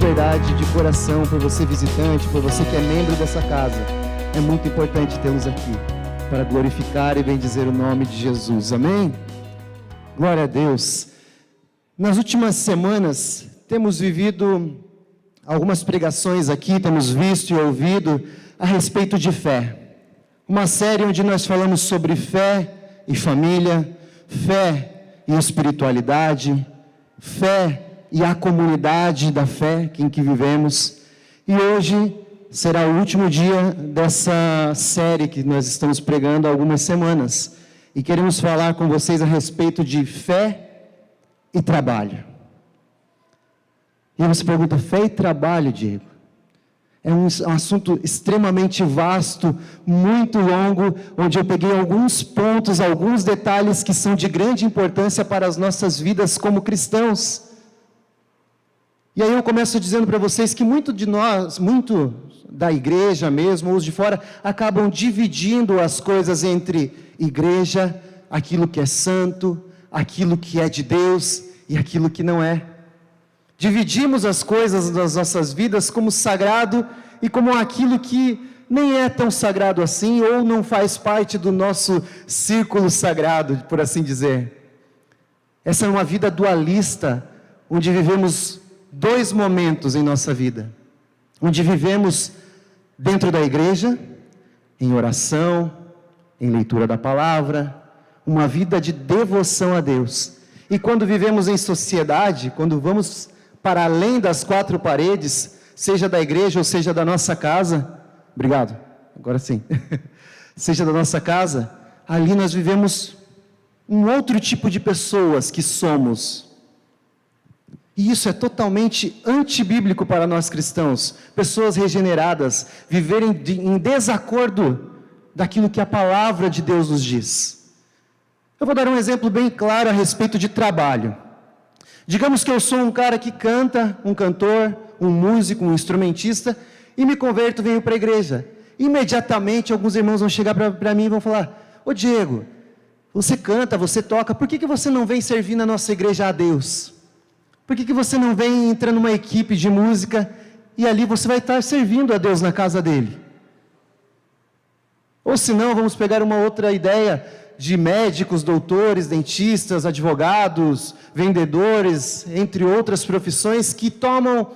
verdade, de coração, por você visitante, por você que é membro dessa casa. É muito importante tê-los aqui para glorificar e bendizer o nome de Jesus. Amém? Glória a Deus. Nas últimas semanas, temos vivido algumas pregações aqui, temos visto e ouvido a respeito de fé. Uma série onde nós falamos sobre fé e família, fé e espiritualidade, fé e a comunidade da fé em que vivemos. E hoje será o último dia dessa série que nós estamos pregando há algumas semanas. E queremos falar com vocês a respeito de fé e trabalho. E você pergunta, fé e trabalho, Diego? É um assunto extremamente vasto, muito longo, onde eu peguei alguns pontos, alguns detalhes que são de grande importância para as nossas vidas como cristãos. E aí eu começo dizendo para vocês que muito de nós, muito da igreja mesmo, ou os de fora, acabam dividindo as coisas entre igreja, aquilo que é santo, aquilo que é de Deus e aquilo que não é. Dividimos as coisas das nossas vidas como sagrado e como aquilo que nem é tão sagrado assim, ou não faz parte do nosso círculo sagrado, por assim dizer. Essa é uma vida dualista, onde vivemos dois momentos em nossa vida, onde vivemos dentro da igreja, em oração, em leitura da palavra, uma vida de devoção a Deus. E quando vivemos em sociedade, quando vamos para além das quatro paredes, seja da igreja ou seja da nossa casa, obrigado, agora sim, seja da nossa casa, ali nós vivemos um outro tipo de pessoas que somos. E isso é totalmente antibíblico para nós cristãos, pessoas regeneradas, viverem em desacordo daquilo que a palavra de Deus nos diz. Eu vou dar um exemplo bem claro a respeito de trabalho. Digamos que eu sou um cara que canta, um cantor, um músico, um instrumentista, e me converto, venho para a igreja. Imediatamente alguns irmãos vão chegar para mim e vão falar, ô Diego, você canta, você toca, por que você não vem servir na nossa igreja a Deus? Por que você não vem entrar numa equipe de música e ali você vai estar servindo a Deus na casa dele? Ou se não, vamos pegar uma outra ideia de médicos, doutores, dentistas, advogados, vendedores, entre outras profissões que tomam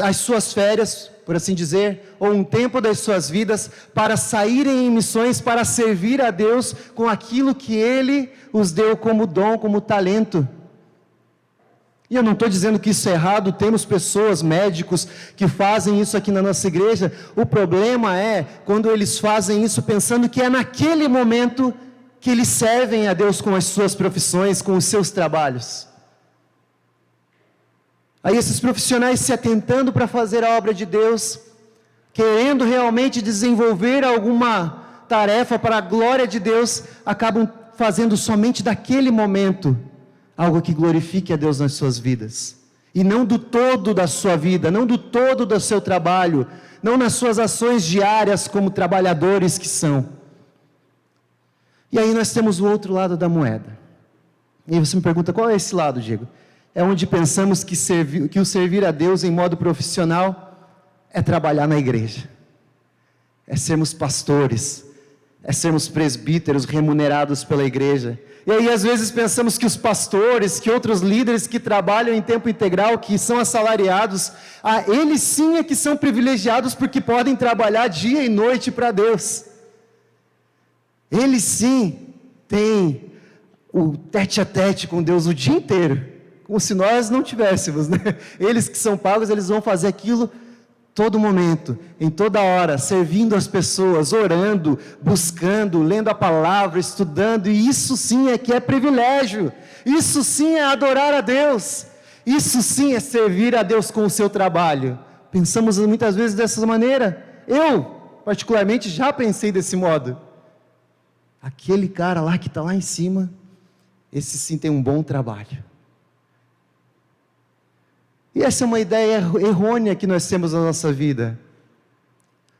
as suas férias, por assim dizer, ou um tempo das suas vidas para saírem em missões, para servir a Deus com aquilo que Ele os deu como dom, como talento. E eu não estou dizendo que isso é errado, temos pessoas, médicos, que fazem isso aqui na nossa igreja. O problema é quando eles fazem isso pensando que é naquele momento que eles servem a Deus com as suas profissões, com os seus trabalhos. Aí esses profissionais se atentando para fazer a obra de Deus, querendo realmente desenvolver alguma tarefa para a glória de Deus, acabam fazendo somente daquele momento algo que glorifique a Deus nas suas vidas, e não do todo da sua vida, não do todo do seu trabalho, não nas suas ações diárias como trabalhadores que são. E aí nós temos o outro lado da moeda. E aí você me pergunta, qual é esse lado, Diego? É onde pensamos que o servir a Deus em modo profissional é trabalhar na igreja, é sermos pastores, é sermos presbíteros remunerados pela igreja. E aí às vezes pensamos que os pastores, que outros líderes que trabalham em tempo integral, que são assalariados, eles sim é que são privilegiados porque podem trabalhar dia e noite para Deus. Eles sim têm o tete-a-tete com Deus o dia inteiro, como se nós não tivéssemos, né? Eles que são pagos, eles vão fazer aquilo todo momento, em toda hora, servindo as pessoas, orando, buscando, lendo a palavra, estudando, e isso sim é que é privilégio, isso sim é adorar a Deus, isso sim é servir a Deus com o seu trabalho. Pensamos muitas vezes dessa maneira, eu particularmente já pensei desse modo. Aquele cara lá que está lá em cima, esse sim tem um bom trabalho. E essa é uma ideia errônea que nós temos na nossa vida.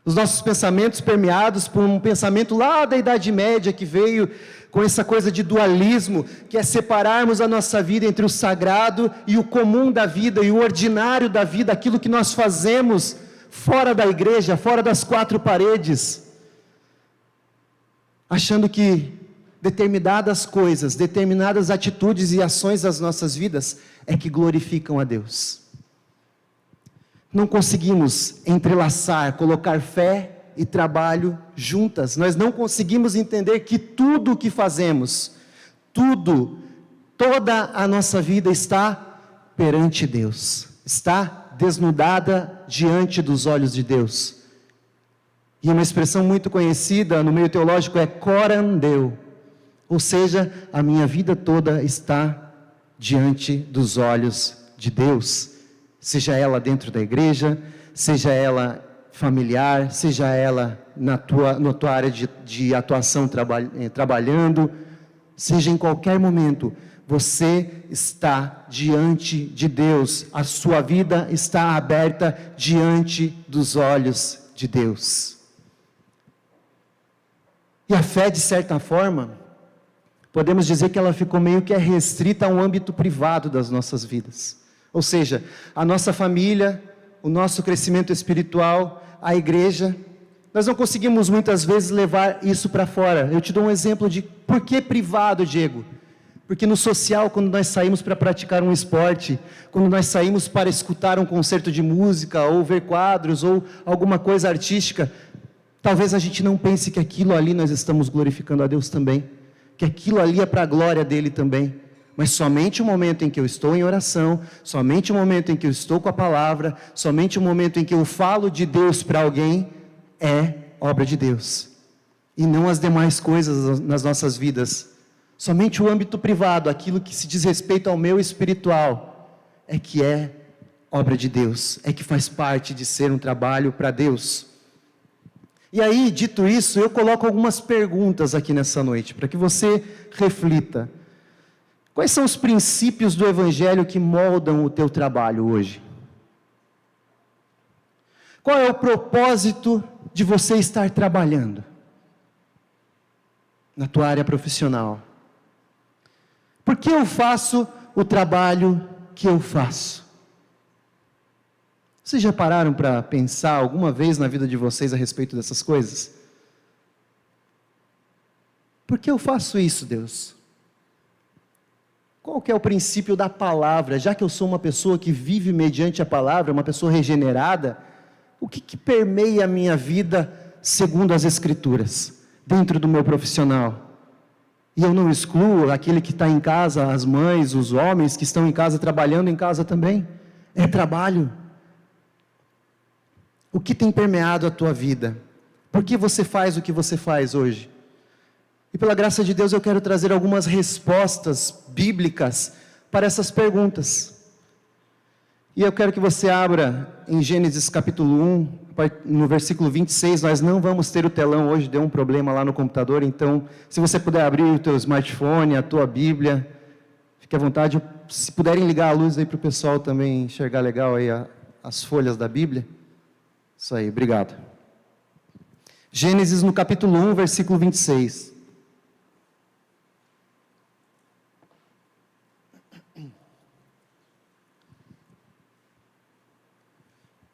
Os nossos pensamentos permeados por um pensamento lá da Idade Média que veio com essa coisa de dualismo, que é separarmos a nossa vida entre o sagrado e o comum da vida, e o ordinário da vida, aquilo que nós fazemos fora da igreja, fora das quatro paredes, achando que determinadas coisas, determinadas atitudes e ações das nossas vidas é que glorificam a Deus. Não conseguimos entrelaçar, colocar fé e trabalho juntas. Nós não conseguimos entender que tudo o que fazemos, toda a nossa vida está perante Deus, está desnudada diante dos olhos de Deus. E uma expressão muito conhecida no meio teológico é coram Deo, ou seja, a minha vida toda está diante dos olhos de Deus, seja ela dentro da igreja, seja ela familiar, seja ela na tua área de atuação trabalhando, seja em qualquer momento, você está diante de Deus, a sua vida está aberta diante dos olhos de Deus. E a fé, de certa forma, podemos dizer que ela ficou meio que restrita a um âmbito privado das nossas vidas. Ou seja, a nossa família, o nosso crescimento espiritual, a igreja, nós não conseguimos muitas vezes levar isso para fora. Eu te dou um exemplo de por que privado, Diego? Porque no social, quando nós saímos para praticar um esporte, quando nós saímos para escutar um concerto de música, ou ver quadros, ou alguma coisa artística, talvez a gente não pense que aquilo ali nós estamos glorificando a Deus também, que aquilo ali é para a glória dele também. Mas somente o momento em que eu estou em oração, somente o momento em que eu estou com a palavra, somente o momento em que eu falo de Deus para alguém, é obra de Deus. E não as demais coisas nas nossas vidas. Somente o âmbito privado, aquilo que se diz respeito ao meu espiritual, é que é obra de Deus, é que faz parte de ser um trabalho para Deus. E aí, dito isso, eu coloco algumas perguntas aqui nessa noite, para que você reflita. Quais são os princípios do Evangelho que moldam o teu trabalho hoje? Qual é o propósito de você estar trabalhando na tua área profissional? Por que eu faço o trabalho que eu faço? Vocês já pararam para pensar alguma vez na vida de vocês a respeito dessas coisas? Por que eu faço isso, Deus? Qual que é o princípio da palavra? Já que eu sou uma pessoa que vive mediante a palavra, uma pessoa regenerada, o que permeia a minha vida segundo as Escrituras, dentro do meu profissional? E eu não excluo aquele que está em casa, as mães, os homens que estão em casa, trabalhando em casa também. É trabalho. O que tem permeado a tua vida? Por que você faz o que você faz hoje? E pela graça de Deus eu quero trazer algumas respostas bíblicas para essas perguntas. E eu quero que você abra em Gênesis capítulo 1, no versículo 26, nós não vamos ter o telão hoje, deu um problema lá no computador, então se você puder abrir o teu smartphone, a tua Bíblia, fique à vontade. Se puderem ligar a luz aí para o pessoal também enxergar legal aí as folhas da Bíblia. Isso aí, obrigado. Gênesis no capítulo 1, versículo 26.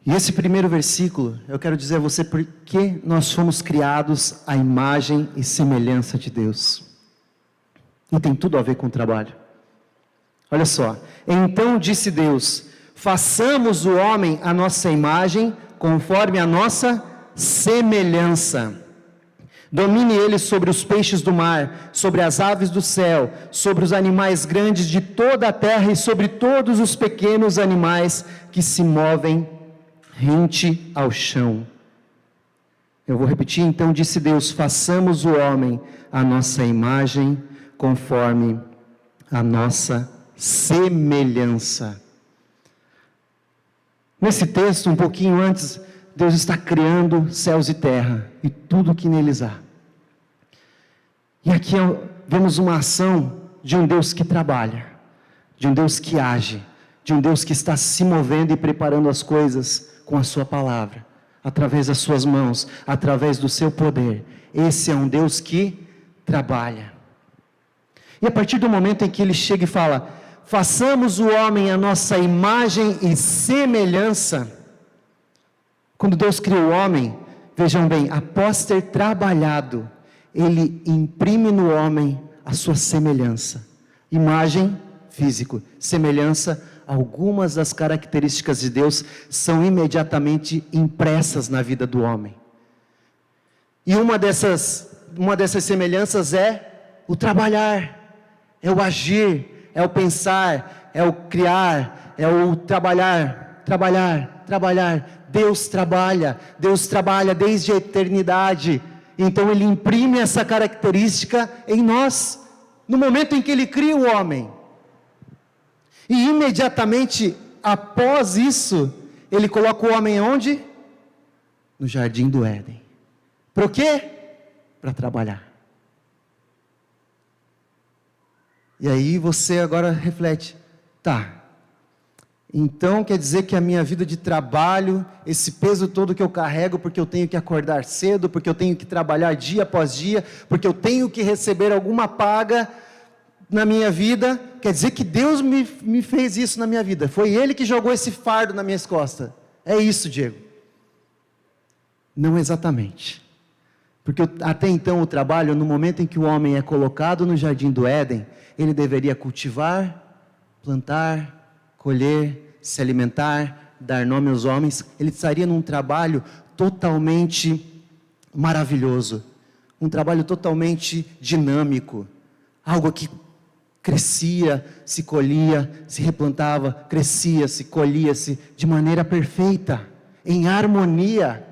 E esse primeiro versículo, eu quero dizer a você por que nós fomos criados à imagem e semelhança de Deus. E tem tudo a ver com o trabalho. Olha só. Então disse Deus: façamos o homem à nossa imagem, conforme a nossa semelhança. Domine ele sobre os peixes do mar, sobre as aves do céu, sobre os animais grandes de toda a terra e sobre todos os pequenos animais que se movem rente ao chão. Eu vou repetir. Então disse Deus: façamos o homem à nossa imagem, conforme a nossa semelhança. Nesse texto, um pouquinho antes, Deus está criando céus e terra e tudo que neles há. E aqui vemos uma ação de um Deus que trabalha, de um Deus que age, de um Deus que está se movendo e preparando as coisas com a sua palavra, através das suas mãos, através do seu poder. Esse é um Deus que trabalha. E a partir do momento em que ele chega e fala, façamos o homem à nossa imagem e semelhança. Quando Deus criou o homem, vejam bem, após ter trabalhado, ele imprime no homem a sua semelhança. Imagem, físico, semelhança, algumas das características de Deus são imediatamente impressas na vida do homem. E uma dessas semelhanças é o trabalhar, é o agir, é o pensar, é o criar, é o trabalhar. Deus trabalha desde a eternidade. Então Ele imprime essa característica em nós, no momento em que Ele cria o homem. E imediatamente após isso, Ele coloca o homem onde? No jardim do Éden. Para o quê? Para trabalhar. E aí você agora reflete, tá, então quer dizer que a minha vida de trabalho, esse peso todo que eu carrego, porque eu tenho que acordar cedo, porque eu tenho que trabalhar dia após dia, porque eu tenho que receber alguma paga na minha vida, quer dizer que Deus me fez isso na minha vida, foi Ele que jogou esse fardo nas minhas costas, é isso, Diego? Não exatamente, porque até então o trabalho, no momento em que o homem é colocado no jardim do Éden, ele deveria cultivar, plantar, colher, se alimentar, dar nome aos homens. Ele estaria num trabalho totalmente maravilhoso, um trabalho totalmente dinâmico, algo que crescia, se colhia, se replantava, crescia, se colhia-se de maneira perfeita, em harmonia.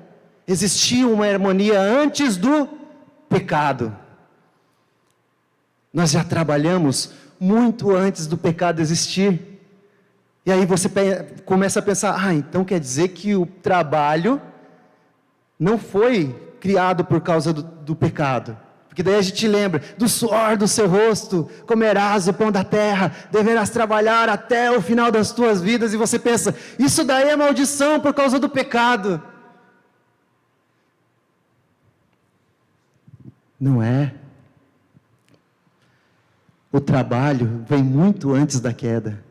Existia uma harmonia antes do pecado. Nós já trabalhamos muito antes do pecado existir. E aí você começa a pensar, então quer dizer que o trabalho não foi criado por causa do pecado. Porque daí a gente lembra, do suor do seu rosto, comerás o pão da terra, deverás trabalhar até o final das tuas vidas. E você pensa, isso daí é maldição por causa do pecado. Não é. O trabalho vem muito antes da queda.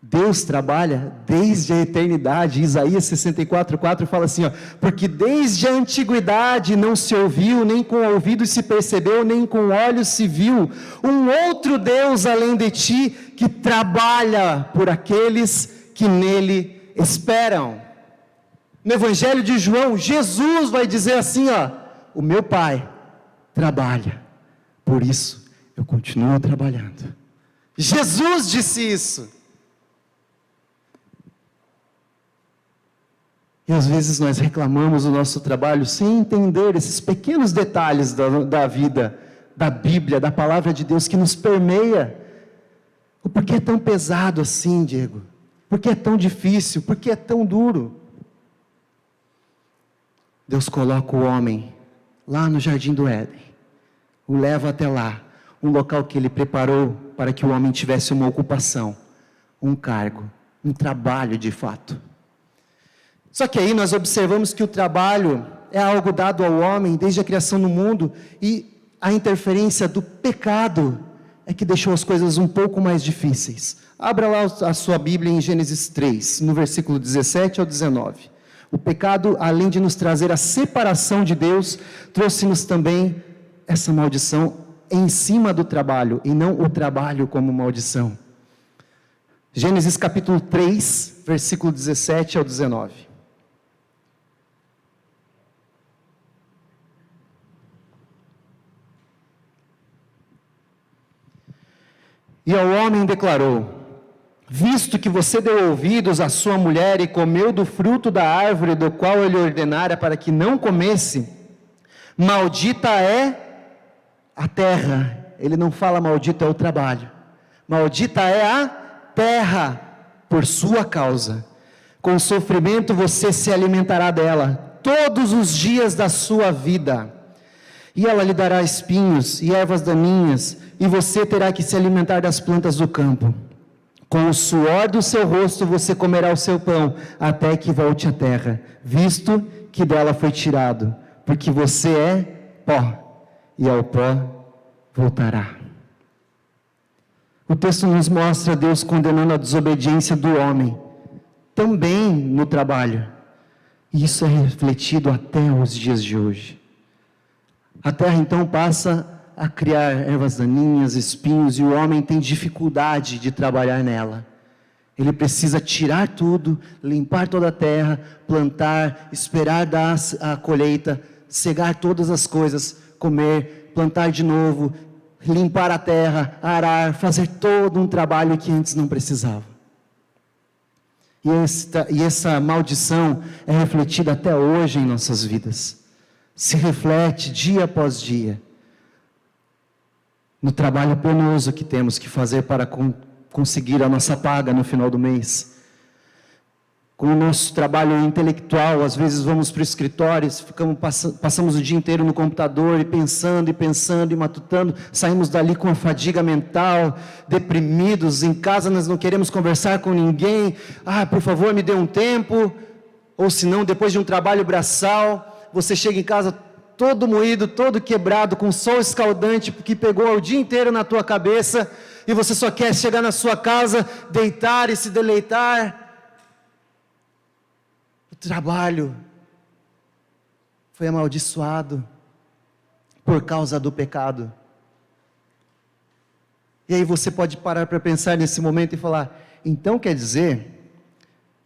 Deus trabalha desde a eternidade. Isaías 64:4 fala assim, porque desde a antiguidade não se ouviu, nem com ouvidos se percebeu, nem com olhos se viu, um outro Deus além de ti, que trabalha por aqueles que nele esperam. No Evangelho de João, Jesus vai dizer assim, o meu Pai trabalha, por isso eu continuo trabalhando. Jesus disse isso. E às vezes nós reclamamos do nosso trabalho sem entender esses pequenos detalhes da vida, da Bíblia, da palavra de Deus que nos permeia. O porquê é tão pesado assim, Diego? Por que é tão difícil? Por que é tão duro? Deus coloca o homem lá no jardim do Éden, o leva até lá, um local que Ele preparou para que o homem tivesse uma ocupação, um cargo, um trabalho de fato. Só que aí nós observamos que o trabalho é algo dado ao homem desde a criação do mundo, e a interferência do pecado é que deixou as coisas um pouco mais difíceis. Abra lá a sua Bíblia em Gênesis 3, no versículo 17 ao 19. O pecado, além de nos trazer a separação de Deus, trouxe-nos também essa maldição em cima do trabalho, e não o trabalho como maldição. Gênesis capítulo 3, versículo 17 ao 19. E ao homem declarou: visto que você deu ouvidos à sua mulher e comeu do fruto da árvore do qual ele ordenara para que não comesse, maldita é a terra. Ele não fala maldito é o trabalho. Maldita é a terra por sua causa. Com sofrimento você se alimentará dela todos os dias da sua vida. E ela lhe dará espinhos e ervas daninhas, e você terá que se alimentar das plantas do campo. Com o suor do seu rosto você comerá o seu pão, até que volte à terra, visto que dela foi tirado, porque você é pó, e ao pó voltará. O texto nos mostra Deus condenando a desobediência do homem, também no trabalho. E isso é refletido até os dias de hoje. A terra então passa a criar ervas daninhas, espinhos, e o homem tem dificuldade de trabalhar nela. Ele precisa tirar tudo, limpar toda a terra, plantar, esperar dar a colheita, cegar todas as coisas, comer, plantar de novo, limpar a terra, arar, fazer todo um trabalho que antes não precisava. E essa maldição é refletida até hoje em nossas vidas. Se reflete dia após dia no trabalho penoso que temos que fazer para conseguir a nossa paga no final do mês. Com o nosso trabalho intelectual, às vezes vamos para o escritório, passamos o dia inteiro no computador e pensando e matutando, saímos dali com a fadiga mental, deprimidos, em casa nós não queremos conversar com ninguém, por favor me dê um tempo, ou se não, depois de um trabalho braçal, você chega em casa todo moído, todo quebrado, com sol escaldante, que pegou o dia inteiro na tua cabeça, e você só quer chegar na sua casa, deitar e se deleitar. O trabalho foi amaldiçoado por causa do pecado. E aí você pode parar para pensar nesse momento e falar, então quer dizer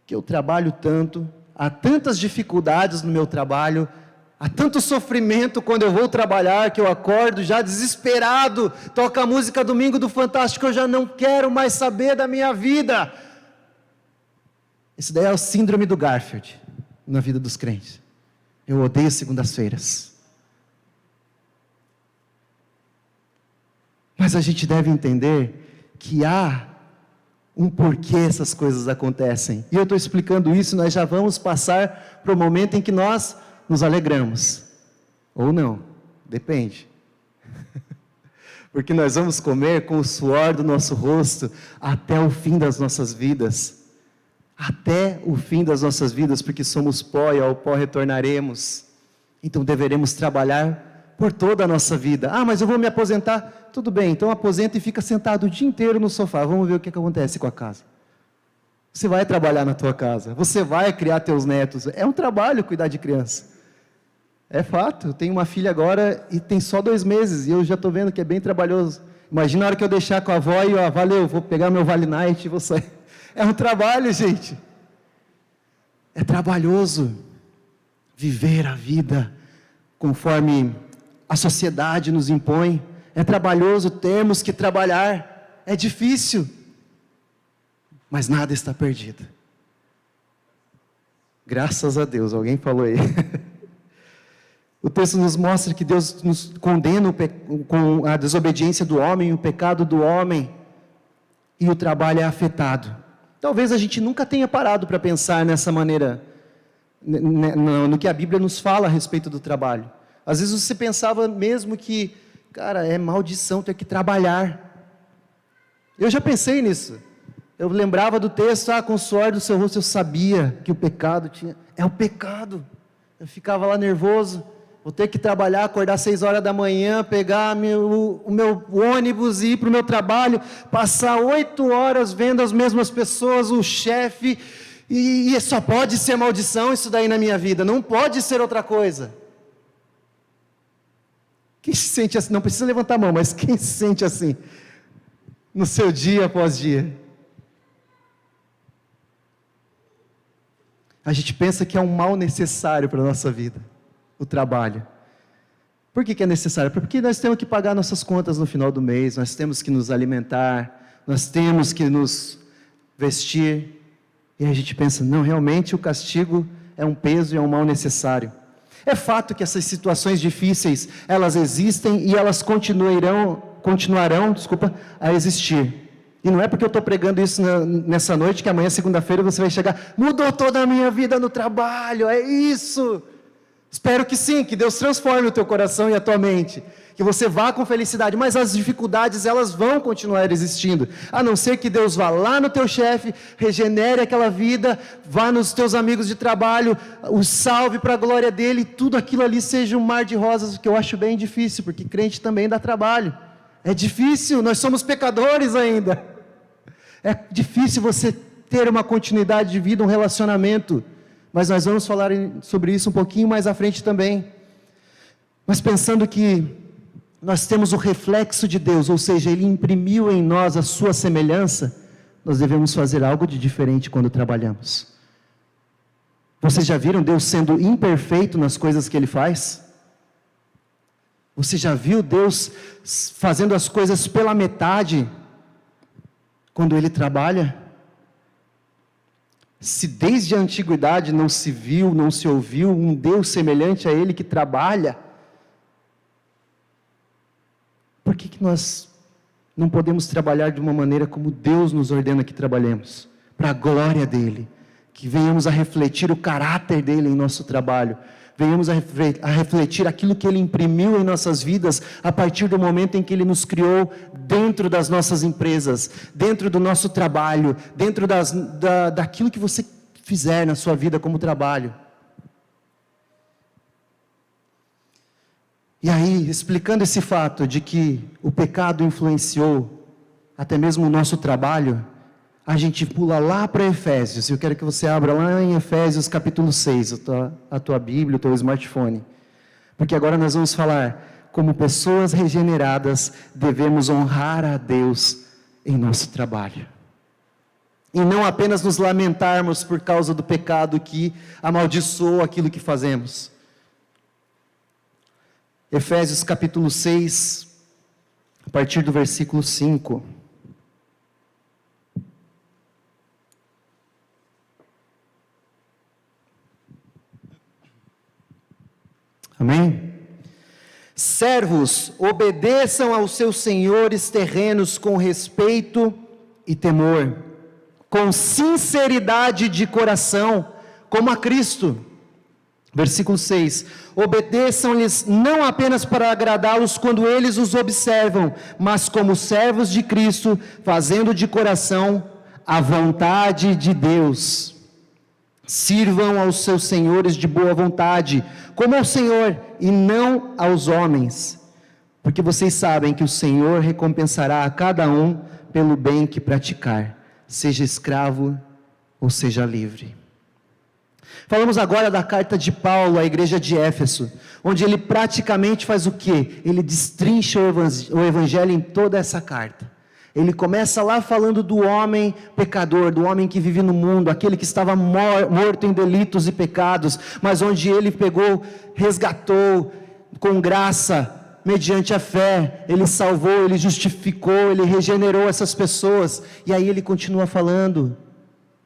que eu trabalho tanto, há tantas dificuldades no meu trabalho, há tanto sofrimento quando eu vou trabalhar, que eu acordo já desesperado, toca a música domingo do Fantástico, eu já não quero mais saber da minha vida. Isso daí é o síndrome do Garfield, na vida dos crentes. Eu odeio segundas-feiras. Mas a gente deve entender que há um porquê essas coisas acontecem. E eu estou explicando isso, nós já vamos passar para o momento em que nós nos alegramos. Ou não, depende. Porque nós vamos comer com o suor do nosso rosto até o fim das nossas vidas. Até o fim das nossas vidas, porque somos pó e ao pó retornaremos. Então deveremos trabalhar por toda a nossa vida. Mas eu vou me aposentar. Tudo bem, então aposenta e fica sentado o dia inteiro no sofá. Vamos ver o que acontece com a casa. Você vai trabalhar na tua casa, você vai criar teus netos. É um trabalho cuidar de criança. É fato, eu tenho uma filha agora e tem só 2 meses, e eu já estou vendo que é bem trabalhoso. Imagina a hora que eu deixar com a avó e, valeu, vou pegar meu Vale Night e vou sair. É um trabalho, gente. É trabalhoso viver a vida conforme a sociedade nos impõe. É trabalhoso, temos que trabalhar. É difícil. Mas nada está perdido. Graças a Deus, alguém falou aí. O texto nos mostra que Deus nos condena com a desobediência do homem, o pecado do homem, e o trabalho é afetado. Talvez a gente nunca tenha parado para pensar nessa maneira, no que a Bíblia nos fala a respeito do trabalho. Às vezes você pensava mesmo que, cara, é maldição ter que trabalhar. Eu já pensei nisso. Eu lembrava do texto, com o suor do seu rosto, eu sabia que o pecado tinha... É o pecado. Eu ficava lá nervoso. Vou ter que trabalhar, acordar 6 horas da manhã, pegar o meu ônibus e ir para o meu trabalho, passar 8 horas vendo as mesmas pessoas, o chefe, e só pode ser maldição isso daí na minha vida, não pode ser outra coisa. Quem se sente assim? Não precisa levantar a mão, mas quem se sente assim? No seu dia após dia? A gente pensa que é um mal necessário para a nossa vida. O trabalho. Por que é necessário? Porque nós temos que pagar nossas contas no final do mês, nós temos que nos alimentar, nós temos que nos vestir, e a gente pensa, não, realmente o castigo é um peso e é um mal necessário. É fato que essas situações difíceis, elas existem e elas continuarão, a existir. E não é porque eu estou pregando isso nessa noite, que amanhã, segunda-feira, você vai chegar, mudou toda a minha vida no trabalho, é isso. Espero que sim, que Deus transforme o teu coração e a tua mente, que você vá com felicidade, mas as dificuldades elas vão continuar existindo, a não ser que Deus vá lá no teu chefe, regenere aquela vida, vá nos teus amigos de trabalho, o salve para a glória dele, tudo aquilo ali seja um mar de rosas, que eu acho bem difícil, porque crente também dá trabalho, É difícil, nós somos pecadores ainda. É difícil você ter uma continuidade de vida, um relacionamento. Mas nós vamos falar sobre isso um pouquinho mais à frente também. Mas pensando que nós temos o reflexo de Deus, ou seja, Ele imprimiu em nós a sua semelhança, nós devemos fazer algo de diferente quando trabalhamos. Vocês já viram Deus sendo imperfeito nas coisas que Ele faz? Você já viu Deus fazendo as coisas pela metade quando Ele trabalha? Se desde a antiguidade não se viu, não se ouviu um Deus semelhante a Ele que trabalha, por que nós não podemos trabalhar de uma maneira como Deus nos ordena que trabalhemos? Para a glória dEle, que venhamos a refletir o caráter dEle em nosso trabalho, venhamos a refletir aquilo que Ele imprimiu em nossas vidas, a partir do momento em que Ele nos criou dentro das nossas empresas, dentro do nosso trabalho, dentro daquilo que você fizer na sua vida como trabalho. E aí, explicando esse fato de que o pecado influenciou até mesmo o nosso trabalho, a gente pula lá para Efésios. Eu quero que você abra lá em Efésios capítulo 6, a tua Bíblia, o teu smartphone. Porque agora nós vamos falar, como pessoas regeneradas, devemos honrar a Deus em nosso trabalho. E não apenas nos lamentarmos por causa do pecado que amaldiçoou aquilo que fazemos. Efésios capítulo 6, a partir do versículo 5. Amém? Servos, obedeçam aos seus senhores terrenos com respeito e temor, com sinceridade de coração, como a Cristo. Versículo 6, obedeçam-lhes não apenas para agradá-los quando eles os observam, mas como servos de Cristo, fazendo de coração a vontade de Deus. Sirvam aos seus senhores de boa vontade, como ao Senhor e não aos homens, porque vocês sabem que o Senhor recompensará a cada um pelo bem que praticar, seja escravo ou seja livre. Falamos agora da carta de Paulo à igreja de Éfeso, onde ele praticamente faz o quê? Ele destrincha o evangelho em toda essa carta. Ele começa lá falando do homem pecador, do homem que vive no mundo, aquele que estava morto em delitos e pecados, mas onde ele pegou, resgatou com graça, mediante a fé, ele salvou, ele justificou, ele regenerou essas pessoas. E aí ele continua falando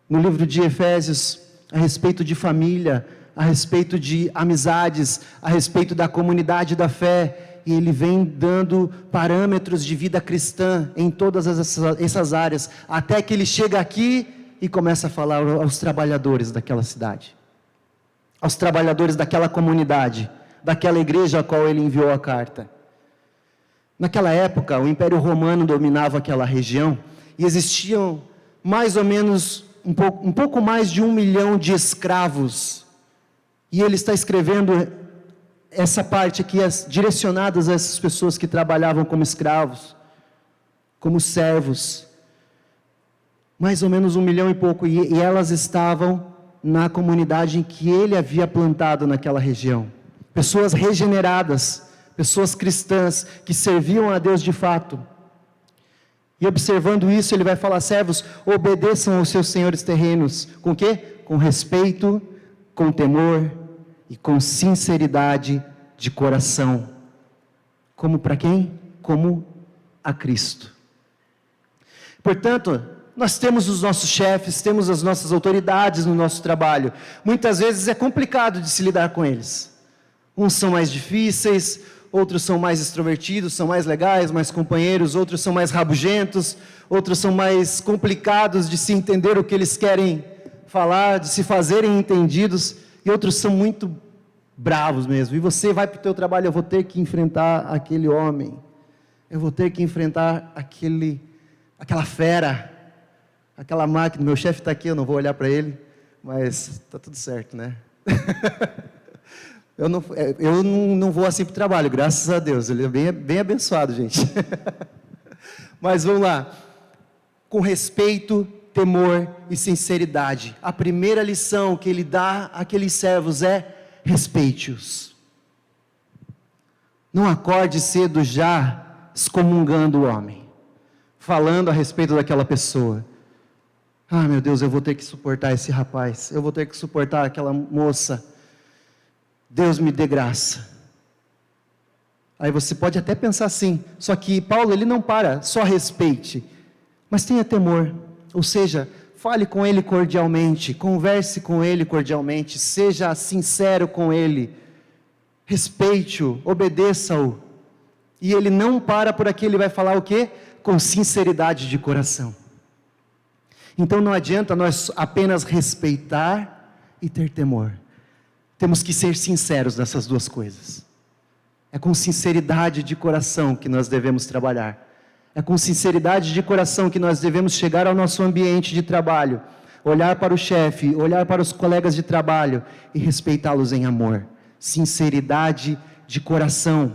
no livro de Efésios a respeito de família, a respeito de amizades, a respeito da comunidade da fé. E ele vem dando parâmetros de vida cristã em todas essas áreas, até que ele chega aqui e começa a falar aos trabalhadores daquela cidade, aos trabalhadores daquela comunidade, daquela igreja a qual ele enviou a carta. Naquela época, o Império Romano dominava aquela região, e existiam mais ou menos um pouco mais de 1 milhão de escravos, e ele está escrevendo essa parte aqui, direcionadas a essas pessoas que trabalhavam como escravos, como servos, mais ou menos 1 milhão e pouco, e elas estavam na comunidade em que ele havia plantado naquela região, pessoas regeneradas, pessoas cristãs, que serviam a Deus de fato. E observando isso, ele vai falar: servos, obedeçam aos seus senhores terrenos, com o quê? Com respeito, com temor, e com sinceridade de coração. Como para quem? Como a Cristo. Portanto, nós temos os nossos chefes, temos as nossas autoridades no nosso trabalho. Muitas vezes é complicado de se lidar com eles. Uns são mais difíceis, outros são mais extrovertidos, são mais legais, mais companheiros, outros são mais rabugentos, outros são mais complicados de se entender o que eles querem falar, de se fazerem entendidos. E outros são muito bravos mesmo. E você vai para o teu trabalho: eu vou ter que enfrentar aquele homem, eu vou ter que enfrentar aquela fera, aquela máquina. Meu chefe está aqui, eu não vou olhar para ele, mas está tudo certo, né? Eu não vou assim para o trabalho, graças a Deus. Ele é bem abençoado, gente. Mas vamos lá. Com respeito, temor e sinceridade. A primeira lição que ele dá àqueles servos é: respeite-os. Não acorde cedo já excomungando o homem, falando a respeito daquela pessoa. Ah, meu Deus, eu vou ter que suportar esse rapaz, eu vou ter que suportar aquela moça. Deus me dê graça. Aí você pode até pensar assim, só que Paulo, ele não para, só respeite, mas tenha temor, ou seja, fale com ele cordialmente, converse com ele cordialmente, seja sincero com ele, respeite-o, obedeça-o, e ele não para por aqui, ele vai falar o quê? Com sinceridade de coração. Então não adianta nós apenas respeitar e ter temor, temos que ser sinceros nessas duas coisas. É com sinceridade de coração que nós devemos trabalhar. É com sinceridade de coração que nós devemos chegar ao nosso ambiente de trabalho, olhar para o chefe, olhar para os colegas de trabalho e respeitá-los em amor. Sinceridade de coração.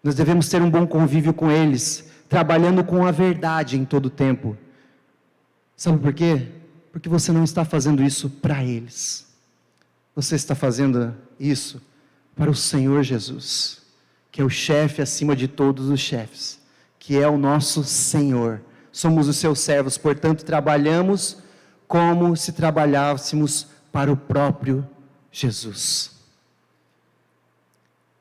Nós devemos ter um bom convívio com eles, trabalhando com a verdade em todo o tempo. Sabe por quê? Porque você não está fazendo isso para eles. Você está fazendo isso para o Senhor Jesus, que é o chefe acima de todos os chefes, que é o nosso Senhor. Somos os seus servos, portanto trabalhamos como se trabalhássemos para o próprio Jesus.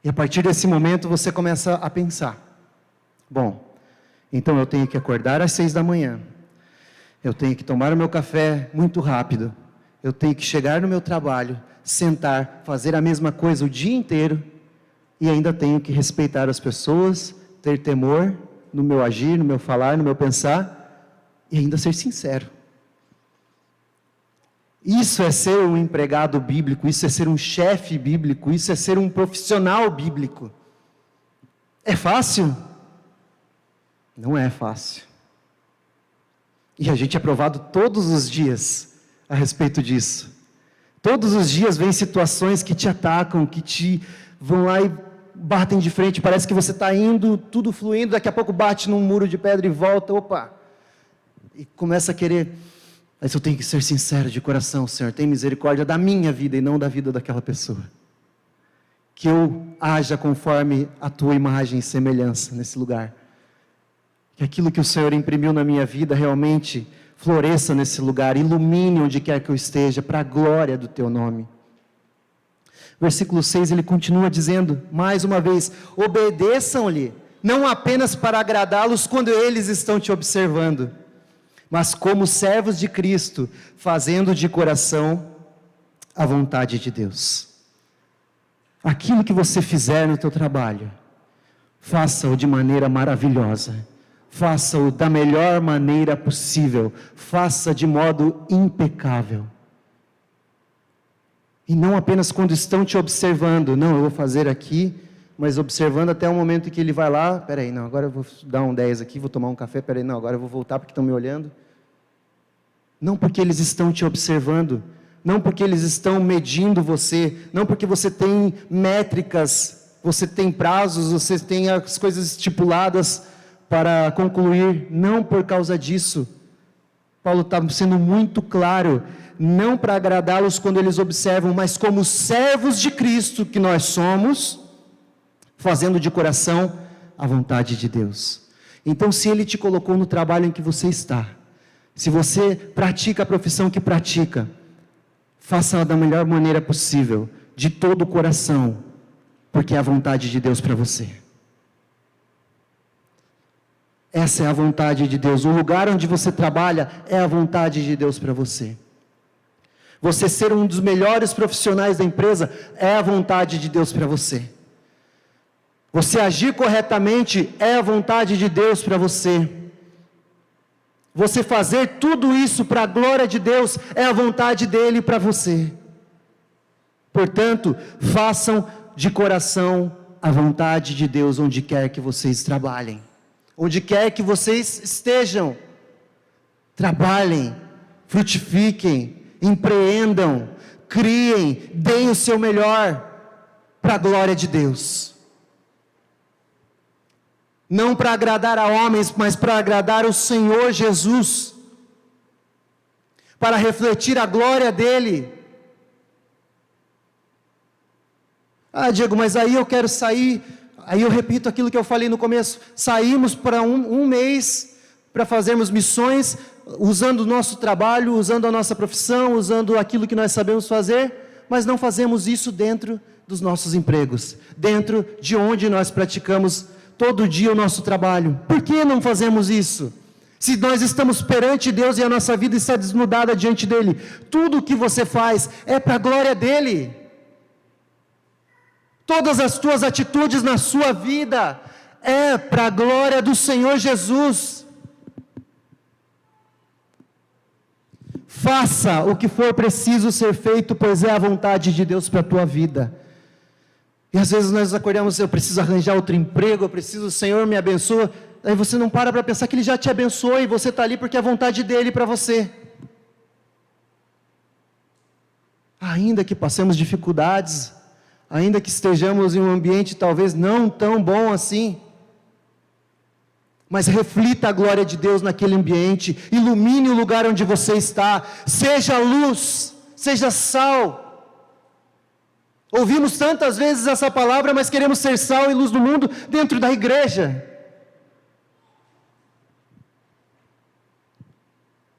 E a partir desse momento você começa a pensar: bom, então eu tenho que acordar às 6 da manhã, eu tenho que tomar o meu café muito rápido, eu tenho que chegar no meu trabalho, sentar, fazer a mesma coisa o dia inteiro, e ainda tenho que respeitar as pessoas, ter temor no meu agir, no meu falar, no meu pensar, e ainda ser sincero. Isso é ser um empregado bíblico, isso é ser um chefe bíblico, isso é ser um profissional bíblico. É fácil? Não é fácil. E a gente é provado todos os dias a respeito disso. Todos os dias vem situações que te atacam, que te vão lá e batem de frente, parece que você está indo, tudo fluindo, daqui a pouco bate num muro de pedra e volta, opa, e começa a querer, mas eu tenho que ser sincero de coração: Senhor, tem misericórdia da minha vida e não da vida daquela pessoa, que eu haja conforme a tua imagem e semelhança nesse lugar, que aquilo que o Senhor imprimiu na minha vida realmente floresça nesse lugar, ilumine onde quer que eu esteja, para a glória do teu nome. Versículo 6, ele continua dizendo, mais uma vez: obedeçam-lhe, não apenas para agradá-los quando eles estão te observando, mas como servos de Cristo, fazendo de coração a vontade de Deus. Aquilo que você fizer no teu trabalho, faça-o de maneira maravilhosa, faça-o da melhor maneira possível, faça de modo impecável. E não apenas quando estão te observando, não, eu vou fazer aqui, mas observando até o momento em que ele vai lá, peraí, não, agora eu vou dar um 10 aqui, vou tomar um café, peraí, não, agora eu vou voltar porque estão me olhando. Não porque eles estão te observando, não porque eles estão medindo você, não porque você tem métricas, você tem prazos, você tem as coisas estipuladas para concluir, não por causa disso. Paulo está sendo muito claro, não para agradá-los quando eles observam, mas como servos de Cristo que nós somos, fazendo de coração a vontade de Deus. Então, se Ele te colocou no trabalho em que você está, se você pratica a profissão que pratica, faça da melhor maneira possível, de todo o coração, porque é a vontade de Deus para você. Essa é a vontade de Deus. O lugar onde você trabalha é a vontade de Deus para você. Você ser um dos melhores profissionais da empresa é a vontade de Deus para você. Você agir corretamente é a vontade de Deus para você. Você fazer tudo isso para a glória de Deus é a vontade dEle para você. Portanto, façam de coração a vontade de Deus onde quer que vocês trabalhem. Onde quer que vocês estejam, trabalhem, frutifiquem, empreendam, criem, deem o seu melhor para a glória de Deus. Não para agradar a homens, mas para agradar o Senhor Jesus, para refletir a glória dEle. Diego, mas aí eu quero sair, aí eu repito aquilo que eu falei no começo, saímos para um mês, para fazermos missões, usando o nosso trabalho, usando a nossa profissão, usando aquilo que nós sabemos fazer, mas não fazemos isso dentro dos nossos empregos, dentro de onde nós praticamos todo dia o nosso trabalho. Por que não fazemos isso? Se nós estamos perante Deus e a nossa vida está desnudada diante dEle, tudo o que você faz é para a glória dEle. Todas as tuas atitudes na sua vida é para a glória do Senhor Jesus. Faça o que for preciso ser feito, pois é a vontade de Deus para a tua vida. E às vezes nós acordamos, eu preciso arranjar outro emprego, eu preciso, o Senhor me abençoa. Aí você não para pensar que Ele já te abençoou e você está ali porque é a vontade dEle para você. Ainda que passemos dificuldades, ainda que estejamos em um ambiente talvez não tão bom assim, mas reflita a glória de Deus naquele ambiente, ilumine o lugar onde você está, seja luz, seja sal. Ouvimos tantas vezes essa palavra, mas queremos ser sal e luz do mundo dentro da igreja.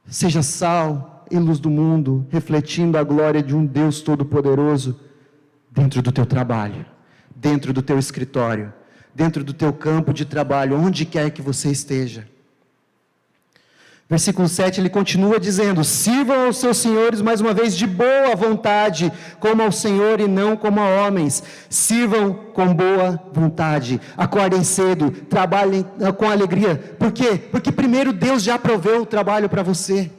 Seja sal e luz do mundo, refletindo a glória de um Deus Todo-Poderoso dentro do teu trabalho, dentro do teu escritório, dentro do teu campo de trabalho, onde quer que você esteja. Versículo 7, ele continua dizendo: sirvam aos seus senhores, mais uma vez, de boa vontade, como ao Senhor e não como a homens. Sirvam com boa vontade, acordem cedo, trabalhem com alegria. Por quê? Porque primeiro Deus já proveu o trabalho para você.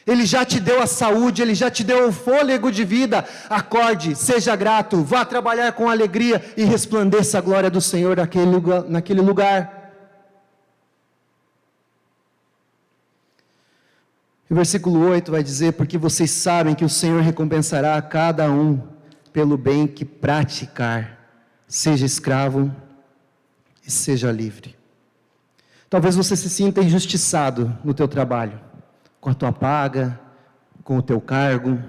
Ele já te deu a saúde, Ele já te deu o fôlego de vida. Acorde, seja grato, vá trabalhar com alegria e resplandeça a glória do Senhor naquele lugar. O versículo 8 vai dizer: porque vocês sabem que o Senhor recompensará a cada um pelo bem que praticar, seja escravo e seja livre. Talvez você se sinta injustiçado no teu trabalho, com a tua paga, com o teu cargo.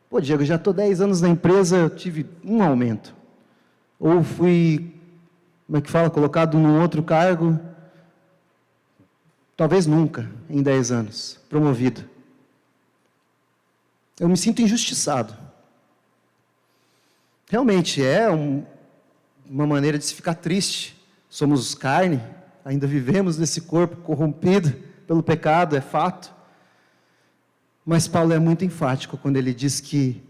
Pô, Diego, eu já estou 10 anos na empresa, eu tive um aumento. Ou fui, colocado num outro cargo, talvez nunca, em 10 anos, promovido. Eu me sinto injustiçado. Realmente é uma maneira de se ficar triste. Somos carne, ainda vivemos nesse corpo corrompido pelo pecado, é fato. Mas Paulo é muito enfático quando ele diz que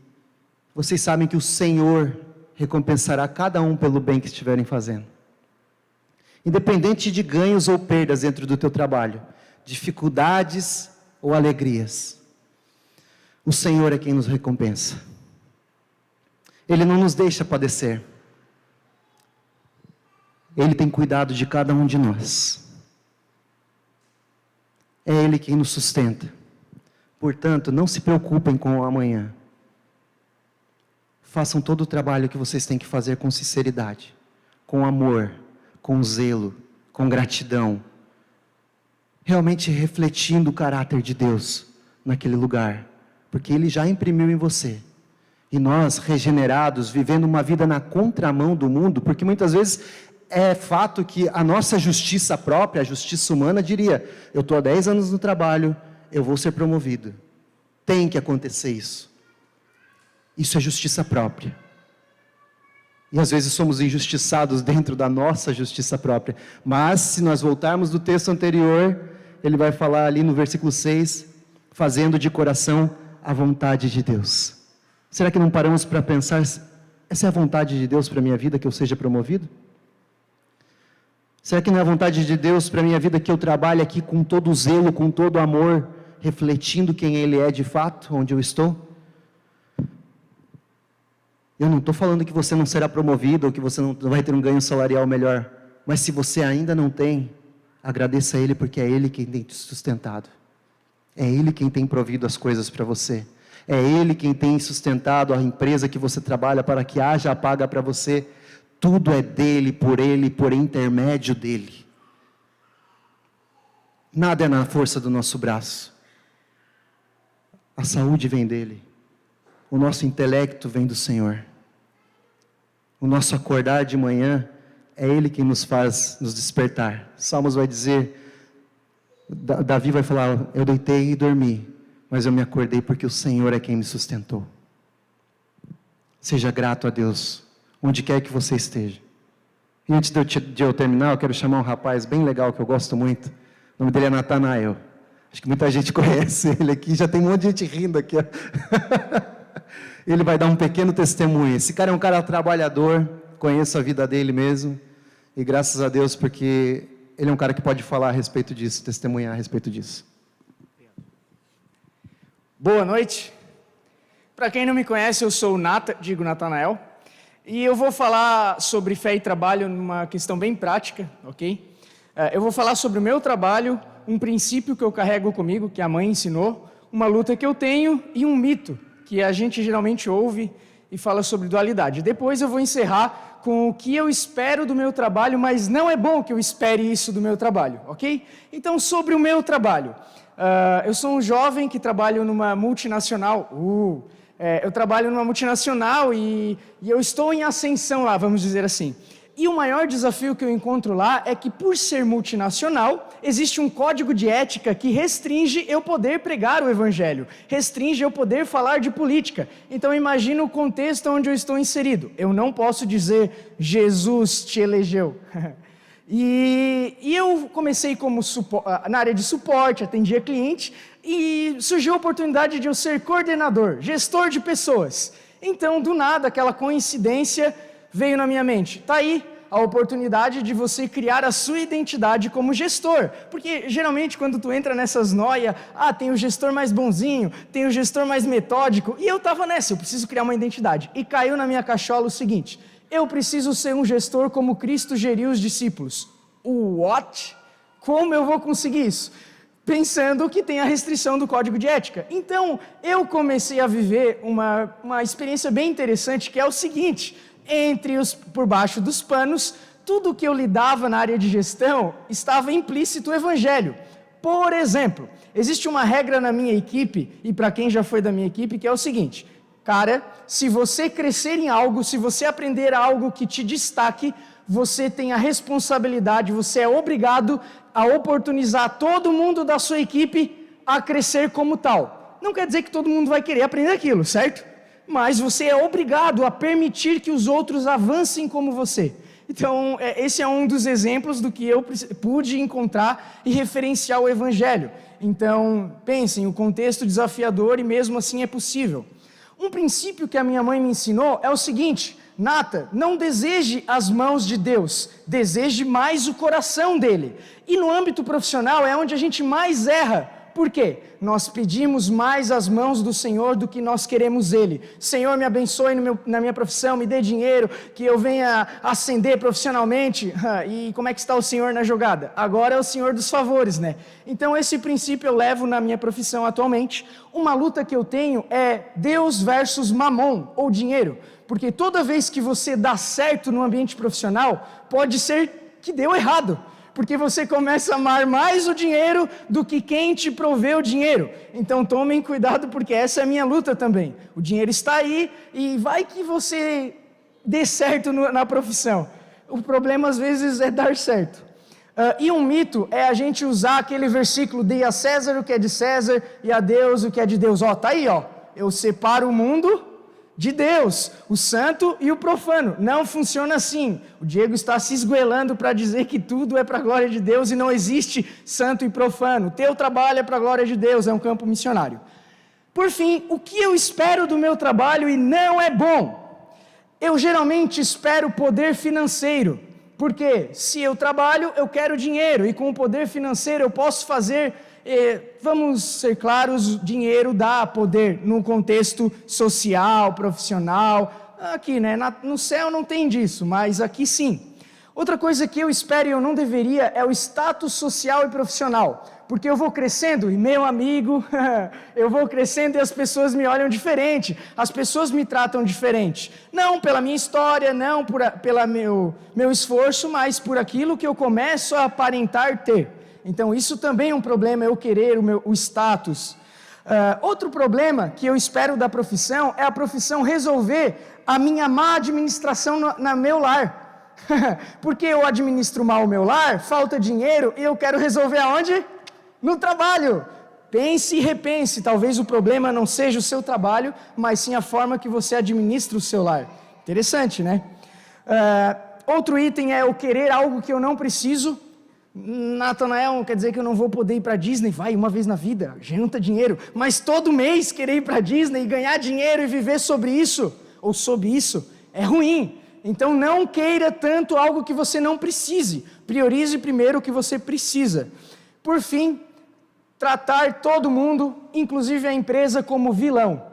vocês sabem que o Senhor recompensará cada um pelo bem que estiverem fazendo. Independente de ganhos ou perdas dentro do teu trabalho, dificuldades ou alegrias, o Senhor é quem nos recompensa. Ele não nos deixa padecer. Ele tem cuidado de cada um de nós. É Ele quem nos sustenta. Portanto, não se preocupem com o amanhã. Façam todo o trabalho que vocês têm que fazer com sinceridade, com amor, com zelo, com gratidão, realmente refletindo o caráter de Deus naquele lugar, porque Ele já imprimiu em você. E nós, regenerados, vivendo uma vida na contramão do mundo, porque muitas vezes é fato que a nossa justiça própria, a justiça humana, diria: eu estou há 10 anos no trabalho, eu vou ser promovido. Tem que acontecer isso. Isso é justiça própria. E às vezes somos injustiçados dentro da nossa justiça própria. Mas se nós voltarmos do texto anterior, ele vai falar ali no versículo 6, fazendo de coração a vontade de Deus. Será que não paramos para pensar, essa é a vontade de Deus para a minha vida, que eu seja promovido? Será que não é a vontade de Deus para a minha vida que eu trabalhe aqui com todo o zelo, com todo o amor, refletindo quem Ele é de fato, onde eu estou? Eu não estou falando que você não será promovido, ou que você não vai ter um ganho salarial melhor, mas se você ainda não tem, agradeça a Ele, porque é Ele quem tem te sustentado, é Ele quem tem provido as coisas para você, É Ele quem tem sustentado a empresa que você trabalha para que haja a paga para você. Tudo é dele, por intermédio dele. Nada é na força do nosso braço. A saúde vem dele. O nosso intelecto vem do Senhor. O nosso acordar de manhã é Ele quem nos faz nos despertar. Salmos vai dizer, Davi vai falar, eu deitei e dormi, mas eu me acordei porque o Senhor é quem me sustentou. Seja grato a Deus, onde quer que você esteja. E antes de eu terminar, eu quero chamar um rapaz bem legal que eu gosto muito. O nome dele é Natanael. Acho que muita gente conhece ele aqui, já tem um monte de gente rindo aqui. Ele vai dar um pequeno testemunho. Esse cara é um cara trabalhador, conheço a vida dele mesmo, e graças a Deus porque ele é um cara que pode falar a respeito disso, testemunhar a respeito disso. Boa noite. Para quem não me conhece, eu sou o Natanael, e eu vou falar sobre fé e trabalho numa questão bem prática, ok? Eu vou falar sobre o meu trabalho, um princípio que eu carrego comigo, que a mãe ensinou, uma luta que eu tenho e um mito que a gente geralmente ouve e fala sobre dualidade. Depois eu vou encerrar com o que eu espero do meu trabalho, mas não é bom que eu espere isso do meu trabalho, ok? Então, sobre o meu trabalho. Eu sou um jovem que trabalho numa multinacional. Eu trabalho numa multinacional e eu estou em ascensão lá, vamos dizer assim. E o maior desafio que eu encontro lá é que, por ser multinacional, existe um código de ética que restringe eu poder pregar o evangelho, restringe eu poder falar de política. Então, imagina o contexto onde eu estou inserido. Eu não posso dizer, Jesus te elegeu. E eu comecei como na área de suporte, atendia cliente, e surgiu a oportunidade de eu ser coordenador, gestor de pessoas. Então, do nada, aquela coincidência veio na minha mente. Está aí a oportunidade de você criar a sua identidade como gestor. Porque, geralmente, quando tu entra nessas noias, tem o gestor mais bonzinho, tem o gestor mais metódico, e eu estava nessa, eu preciso criar uma identidade. E caiu na minha cachola o seguinte, eu preciso ser um gestor como Cristo geriu os discípulos. What? Como eu vou conseguir isso? Pensando que tem a restrição do código de ética. Então, eu comecei a viver uma experiência bem interessante, que é o seguinte, por baixo dos panos, tudo que eu lidava na área de gestão, estava implícito o evangelho. Por exemplo, existe uma regra na minha equipe, e para quem já foi da minha equipe, que é o seguinte, cara, se você crescer em algo, se você aprender algo que te destaque, você tem a responsabilidade, você é obrigado a oportunizar todo mundo da sua equipe a crescer como tal. Não quer dizer que todo mundo vai querer aprender aquilo, certo? Mas você é obrigado a permitir que os outros avancem como você. Então, esse é um dos exemplos do que eu pude encontrar e referenciar o Evangelho. Então, pensem, o contexto desafiador e mesmo assim é possível. Um princípio que a minha mãe me ensinou é o seguinte, Nata, não deseje as mãos de Deus, deseje mais o coração dele. E no âmbito profissional é onde a gente mais erra. Por quê? Nós pedimos mais as mãos do Senhor do que nós queremos Ele. Senhor, me abençoe na minha profissão, me dê dinheiro, que eu venha ascender profissionalmente. E como é que está o Senhor na jogada? Agora é o Senhor dos favores, né? Então esse princípio eu levo na minha profissão atualmente. Uma luta que eu tenho é Deus versus mamon, ou dinheiro. Porque toda vez que você dá certo no ambiente profissional, pode ser que deu errado. Porque você começa a amar mais o dinheiro do que quem te provê o dinheiro. Então tomem cuidado, porque essa é a minha luta também. O dinheiro está aí e vai que você dê certo na profissão. O problema às vezes é dar certo. E um mito é a gente usar aquele versículo, dê a César o que é de César e a Deus o que é de Deus. Tá aí, eu separo o mundo de Deus, o santo e o profano. Não funciona assim. O Diego está se esgoelando para dizer que tudo é para a glória de Deus e não existe santo e profano. O teu trabalho é para a glória de Deus, é um campo missionário. Por fim, o que eu espero do meu trabalho e não é bom? Eu geralmente espero poder financeiro, porque se eu trabalho, eu quero dinheiro, e com o poder financeiro eu posso fazer... vamos ser claros, dinheiro dá poder no contexto social, profissional, aqui, né? No céu não tem disso, mas aqui sim. Outra coisa que eu espero e eu não deveria é o status social e profissional. porque eu vou crescendo e, meu amigo, eu vou crescendo e as pessoas me olham diferente, as pessoas me tratam diferente. Não pela minha história, não pelo meu esforço, mas por aquilo que eu começo a aparentar ter. Então isso também é um problema, eu querer o status. Outro problema que eu espero da profissão é a profissão resolver a minha má administração no meu lar. Porque eu administro mal o meu lar, falta dinheiro e eu quero resolver aonde? No trabalho. Pense e repense, talvez o problema não seja o seu trabalho, mas sim a forma que você administra o seu lar. Interessante, né? Outro item é eu querer algo que eu não preciso. Natanael, quer dizer que eu não vou poder ir para Disney? Vai uma vez na vida, junta dinheiro, mas todo mês querer ir para Disney e ganhar dinheiro e viver sobre isso, ou sob isso, é ruim. Então não queira tanto algo que você não precise, priorize primeiro o que você precisa. Por fim, tratar todo mundo, inclusive a empresa, como vilão.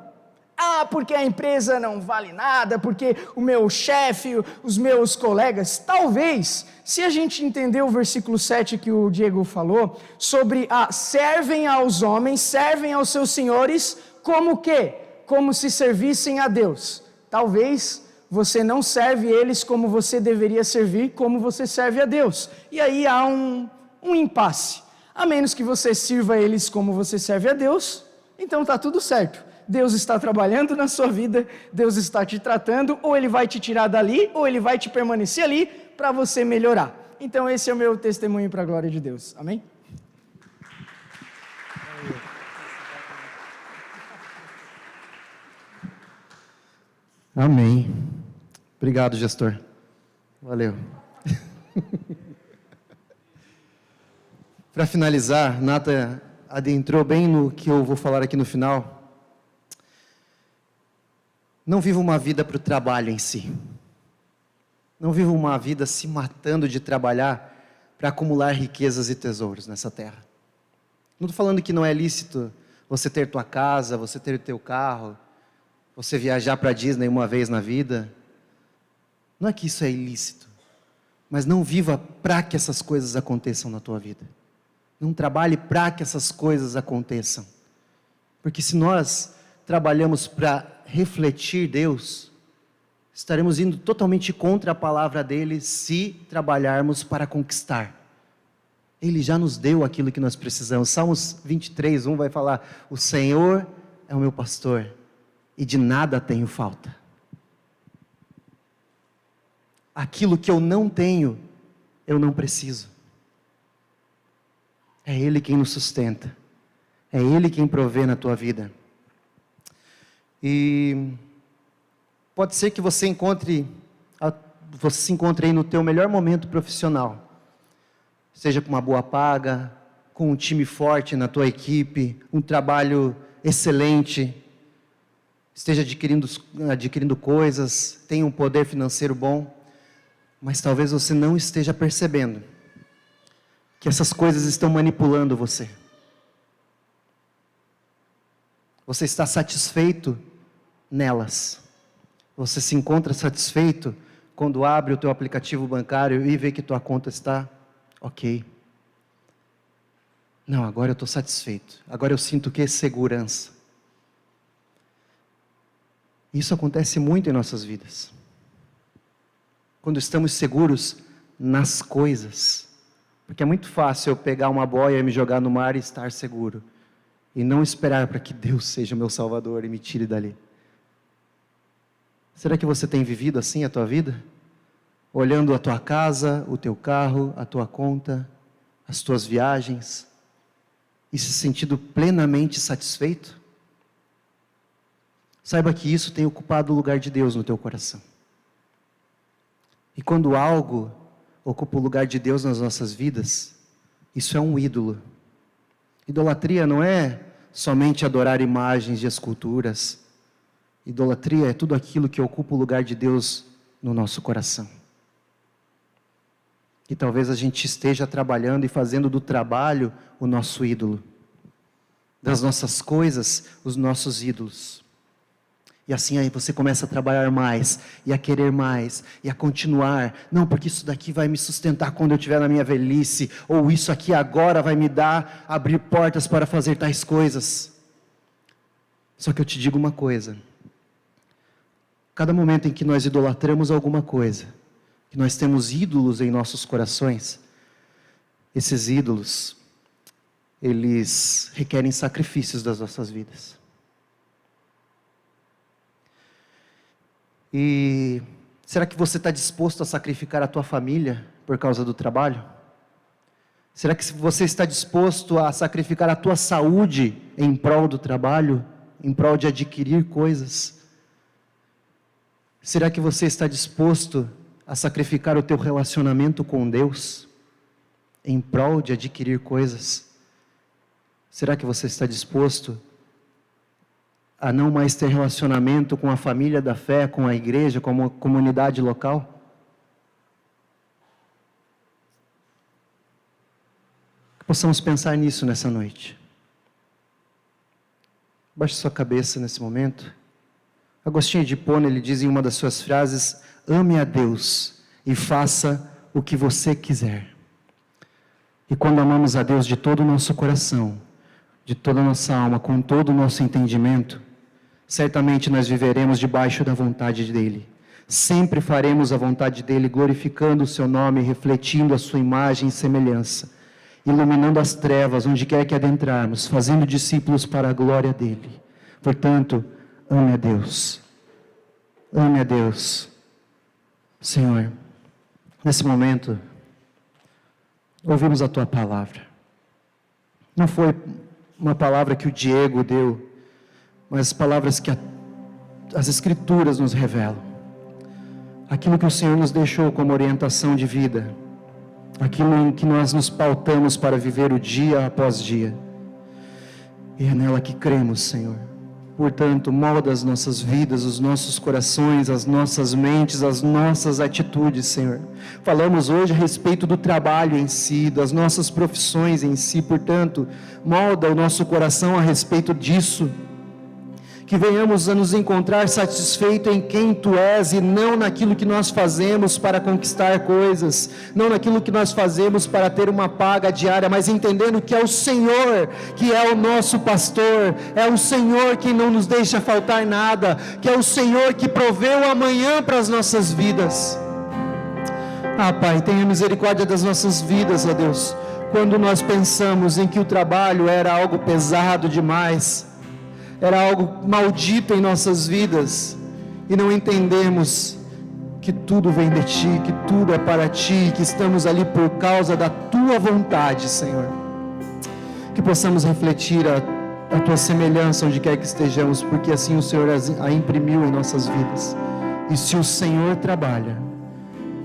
Porque a empresa não vale nada, porque o meu chefe, os meus colegas, talvez, se a gente entender o versículo 7 que o Diego falou, sobre servem aos homens, servem aos seus senhores, como quê? Como se servissem a Deus. Talvez você não serve eles como você deveria servir, como você serve a Deus. E aí há um impasse. A menos que você sirva eles como você serve a Deus, então está tudo certo. Deus está trabalhando na sua vida, Deus está te tratando, ou Ele vai te tirar dali, ou Ele vai te permanecer ali para você melhorar. Então esse é o meu testemunho para a glória de Deus. Amém? Amém. Obrigado, gestor. Valeu. Para finalizar, Nata adentrou bem no que eu vou falar aqui no final. Não viva uma vida para o trabalho em si. Não viva uma vida se matando de trabalhar para acumular riquezas e tesouros nessa terra. Não estou falando que não é lícito você ter tua casa, você ter o teu carro, você viajar para a Disney uma vez na vida. Não é que isso é ilícito, mas não viva para que essas coisas aconteçam na tua vida. Não trabalhe para que essas coisas aconteçam. Porque se nós trabalhamos para refletir Deus, estaremos indo totalmente contra a palavra dele se trabalharmos para conquistar. Ele já nos deu aquilo que nós precisamos. Salmos 23, 1 vai falar: o Senhor é o meu pastor e de nada tenho falta. Aquilo que eu não tenho, eu não preciso. É Ele quem nos sustenta. É Ele quem provê na tua vida. E pode ser que você se encontre aí no teu melhor momento profissional. Seja com uma boa paga, com um time forte na tua equipe, um trabalho excelente, esteja adquirindo coisas, tenha um poder financeiro bom, mas talvez você não esteja percebendo que essas coisas estão manipulando você. Você está satisfeito nelas. Você se encontra satisfeito quando abre o teu aplicativo bancário e vê que tua conta está ok. Não, agora eu estou satisfeito. Agora eu sinto o que? Segurança. Isso acontece muito em nossas vidas. Quando estamos seguros nas coisas. Porque é muito fácil eu pegar uma boia e me jogar no mar e estar seguro. E não esperar para que Deus seja meu Salvador e me tire dali. Será que você tem vivido assim a tua vida? Olhando a tua casa, o teu carro, a tua conta, as tuas viagens, e se sentindo plenamente satisfeito? Saiba que isso tem ocupado o lugar de Deus no teu coração. E quando algo ocupa o lugar de Deus nas nossas vidas, isso é um ídolo. Idolatria não é somente adorar imagens de esculturas. Idolatria é tudo aquilo que ocupa o lugar de Deus no nosso coração. E talvez a gente esteja trabalhando e fazendo do trabalho o nosso ídolo. Das nossas coisas, os nossos ídolos. E assim aí você começa a trabalhar mais, e a querer mais, e a continuar. Não, porque isso daqui vai me sustentar quando eu estiver na minha velhice, ou isso aqui agora vai me dar, abrir portas para fazer tais coisas. Só que eu te digo uma coisa. Cada momento em que nós idolatramos alguma coisa, que nós temos ídolos em nossos corações, esses ídolos, eles requerem sacrifícios das nossas vidas. E será que você está disposto a sacrificar a tua família por causa do trabalho? Será que você está disposto a sacrificar a tua saúde em prol do trabalho, em prol de adquirir coisas? Será que você está disposto a sacrificar o teu relacionamento com Deus em prol de adquirir coisas? Será que você está disposto a não mais ter relacionamento com a família da fé, com a igreja, com a comunidade local? Que possamos pensar nisso nessa noite. Baixe sua cabeça nesse momento. Agostinho de Hipona, ele diz em uma das suas frases: ame a Deus e faça o que você quiser. E quando amamos a Deus de todo o nosso coração, de toda a nossa alma, com todo o nosso entendimento, certamente nós viveremos debaixo da vontade dEle. Sempre faremos a vontade dEle, glorificando o seu nome, refletindo a sua imagem e semelhança, iluminando as trevas onde quer que adentrarmos, fazendo discípulos para a glória dEle. Portanto, ame a Deus. Ame a Deus. Senhor, nesse momento, ouvimos a Tua palavra. Não foi uma palavra que o Diego deu, mas palavras que as Escrituras nos revelam. Aquilo que o Senhor nos deixou como orientação de vida, aquilo em que nós nos pautamos para viver o dia após dia. E é nela que cremos, Senhor. Portanto, molda as nossas vidas, os nossos corações, as nossas mentes, as nossas atitudes, Senhor. Falamos hoje a respeito do trabalho em si, das nossas profissões em si. Portanto, molda o nosso coração a respeito disso. Que venhamos a nos encontrar satisfeito em quem Tu és e não naquilo que nós fazemos para conquistar coisas, não naquilo que nós fazemos para ter uma paga diária, mas entendendo que é o Senhor que é o nosso pastor, é o Senhor que não nos deixa faltar nada, que é o Senhor que provê o amanhã para as nossas vidas. Pai, tenha misericórdia das nossas vidas, ó Deus, quando nós pensamos em que o trabalho era algo pesado demais, era algo maldito em nossas vidas, e não entendemos que tudo vem de Ti, que tudo é para Ti, que estamos ali por causa da Tua vontade, Senhor. Que possamos refletir a Tua semelhança onde quer que estejamos, porque assim o Senhor a imprimiu em nossas vidas. E se o Senhor trabalha,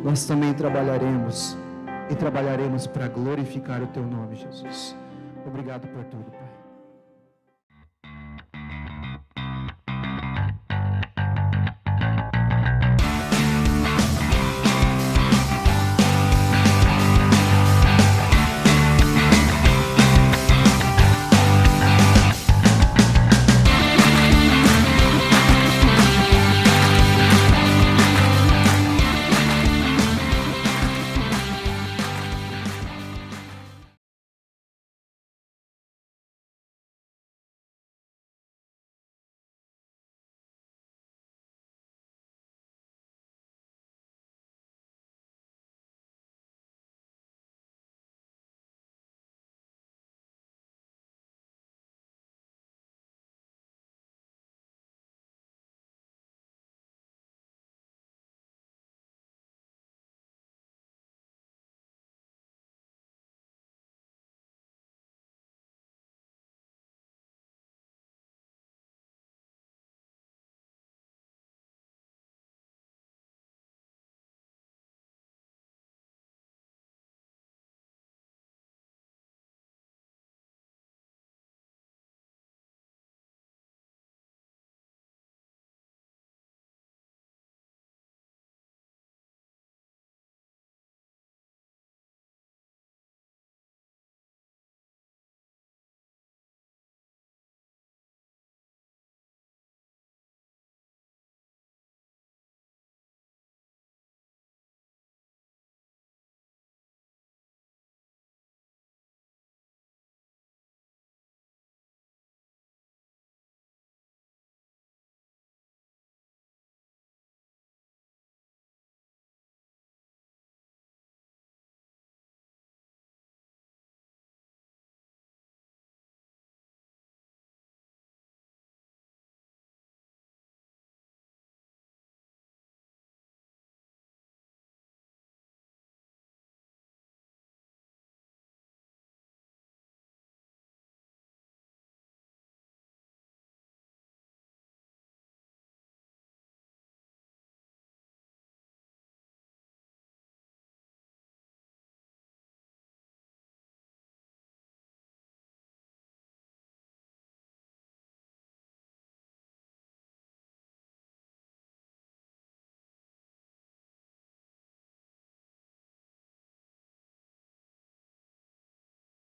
nós também trabalharemos, e trabalharemos para glorificar o Teu nome, Jesus. Obrigado por tudo, Pai.